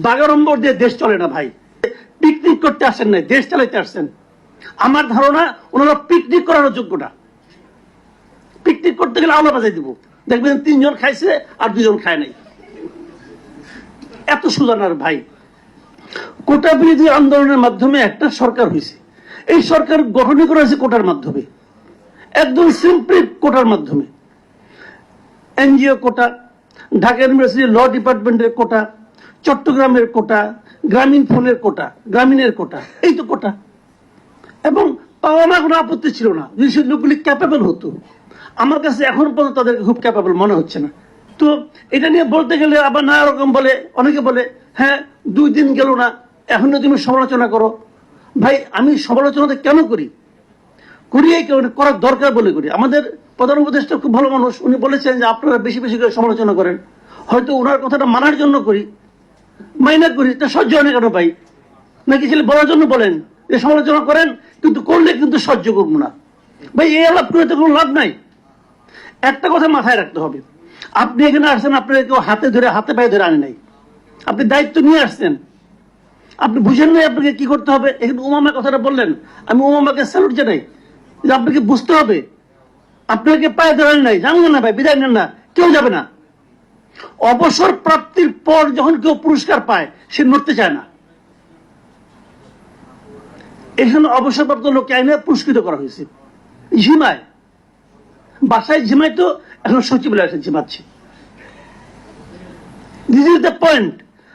বাগাড়ম্বর দিয়ে দেশ চলে না ভাই। পিকনিক করতে আসেন নাই, দেশ চালাইতে আসছেন। আমার ধারণা ওনারা পিকনিক করার যোগ্য না। পিকনিক করতে গেলে আওলা বাজাই দিব, দেখবেন 3 জন খাইছে আর 2 জন খায় নাই। এত সুজানার ভাই। কোটা বিরোধী আন্দোলনের মাধ্যমে একটা সরকার হয়েছে। এই সরকার গঠনই করা হয়েছে কোটার মাধ্যমে, একদম সিম্পলি কোটার মাধ্যমে। এনজিও কোটা, ঢাকা ইউনিভার্সিটি ল ডিপার্টমেন্টের কোটা, চট্টগ্রামের কোটা, গ্রামীণ ফোনের কোটা, গ্রামীণের কোটা, এই তো কোটা। এবং পাওয়া না কোনো আপত্তি ছিল না যদি সে লোকগুলি ক্যাপেবল হতো। আমার কাছে এখন পর্যন্ত তাদেরকে খুব ক্যাপেবল মনে হচ্ছে না। তো এটা নিয়ে বলতে গেলে আবার নানা রকম বলে, অনেকে বলে হ্যাঁ 2 দিন গেল না এখনো তুমি সমালোচনা করো। ভাই আমি সমালোচনাটা কেন করি? এই কারণে করার দরকার বলে করি। আমাদের প্রধান উপদেষ্টা খুব ভালো মানুষ, উনি বলেছেন যে আপনারা বেশি বেশি করে সমালোচনা করেন। হয়তো ওনার কথাটা মানার জন্য করি, মাইনা করি, তা সহ্য হয় না কেন ভাই? নাকি ছেলে বলার জন্য বলেন যে সমালোচনা করেন কিন্তু করলে কিন্তু সহ্য করবো না? ভাই এই আলাপ করে তো কোনো লাভ নাই। একটা কথা মাথায় রাখতে হবে, আপনি এখানে আসছেন, আপনাকে কেউ হাতে পায়ে ধরে আনে নাই। আপনি দায়িত্ব নিয়ে আসছেন, আপনি বুঝেন নাই আপনাকে কি করতে হবে। এখানে উমামা কথাটা বললেন, আমি উমামাকে স্যালুট জানাই যে আপনাকে বুঝতে হবে। আপনাকে পায়ে ধরেন নাই, জানলেন না ভাই, বিদায় নেন না, কেউ যাবে না। অবসর প্রাপ্তির পর যখন কেউ পুরস্কার পায় সে নড়তে চায় না। এখানে অবসরপ্রাপ্ত লোককে আইনে পুরস্কৃত করা হয়েছে, ঝিমায় বাসায় ঝিমায়, তো এখন সচিবালয় এসে ঝিমাচ্ছে। This is the point.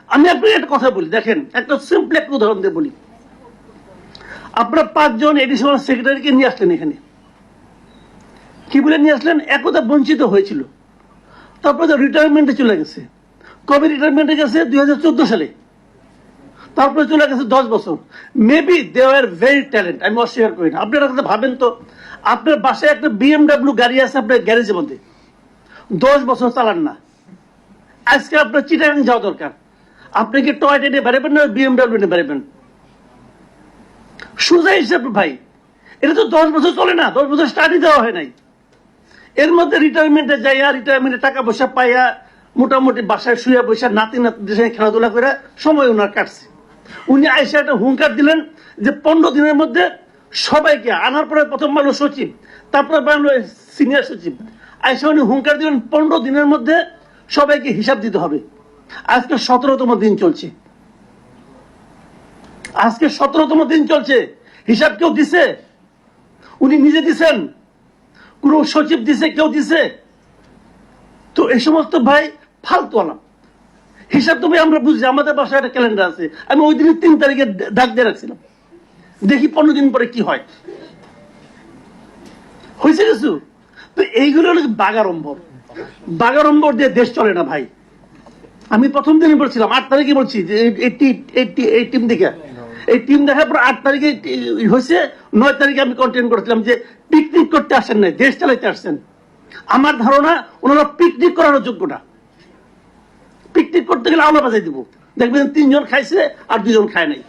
আমি আপনাকে একটা কথা বলি, দেখেন একটা সিম্পল একটা উদাহরণ দিয়ে বলি। আপনারা 5 জন এডিশনাল সেক্রেটারিকে নিয়ে আসলেন এখানে, কি বলে নিয়ে আসলেন? একদা বঞ্চিত হয়েছিল, তারপরে রিটায়ারমেন্টে চলে গেছে। কবে রিটায়ারমেন্টে গেছে? 2014 সালে। তারপরে চলে গেছে 10 বছর। Maybe they are very talent, আমি অস্বীকার করি না। আপনারা কথা ভাবেন তো, আপনার বাসায় একটা BMW গাড়ি আছে আপনার গ্যারেজের মধ্যে, 10 বছর চালান না। আজকে আপনার চিটাগাং যাওয়া দরকার, আপনি কি টয়টা নিয়ে বেরোবেন না BMW নিয়ে বেরোবেন? সোজা হিসাব ভাই, এটা তো 10 বছর চলে না, 10 বছর স্টাডি দেওয়া হয় নাই। এর মধ্যে রিটায়ারমেন্টে যাইয়া, রিটায়ারমেন্টে টাকা পয়সা পাইয়া, মোটামুটি বাসায় শুয়ে বসে নাতি নাতিদের সঙ্গে খেলাধুলা করে সময় ওনার কাটছে। উনি আইসা একটা হুঙ্কার দিলেন যে 15 দিনের মধ্যে সবাইকে আনার পরে প্রথম বানালো সচিব, তারপরে বানালো সিনিয়র সচিব। আইসা উনি হুঙ্কার দিলেন 15 দিনের মধ্যে সবাইকে হিসাব দিতে হবে। আজকে 17তম দিন চলছে, আজকে 17তম দিন চলছে। হিসাব কেউ দিছে? উনি নিজে দিছেন? কোন সচিব দিছে? কেউ দিছে? তো এই সমস্ত ভাই ফালতু আলাপ। হিসাব তো ভাই আমরা বুঝছি, আমাদের বাসায় একটা ক্যালেন্ডার আছে। আমি ওই দিনের 3 তারিখে ডাক দিয়ে রাখছিলাম, দেখি 15 দিন পরে কি হয়। হয়েছে কিছু? তো এইগুলো হলো বাগাড়ম্বর। বাগাড়ম্বর দিয়ে দেশ চলে না ভাই। আমি প্রথম দিনই বলছিলাম, 8 তারিখে বলছি যে এই টিম দেখে, এই টিম দেখার পর 8 তারিখে হয়েছে। 9 তারিখে আমি কন্টেন্ট করেছিলাম যে পিকনিক করতে আসেন নাই, দেশ চালাইতে আসছেন। আমার ধারণা ওনারা পিকনিক করার যোগ্য না। পিকনিক করতে গেলে আওলা বাজাই দিব, দেখবেন 3 জন খাইছে আর 2 জন খায় নাই।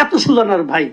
এত সুজানার ভাই।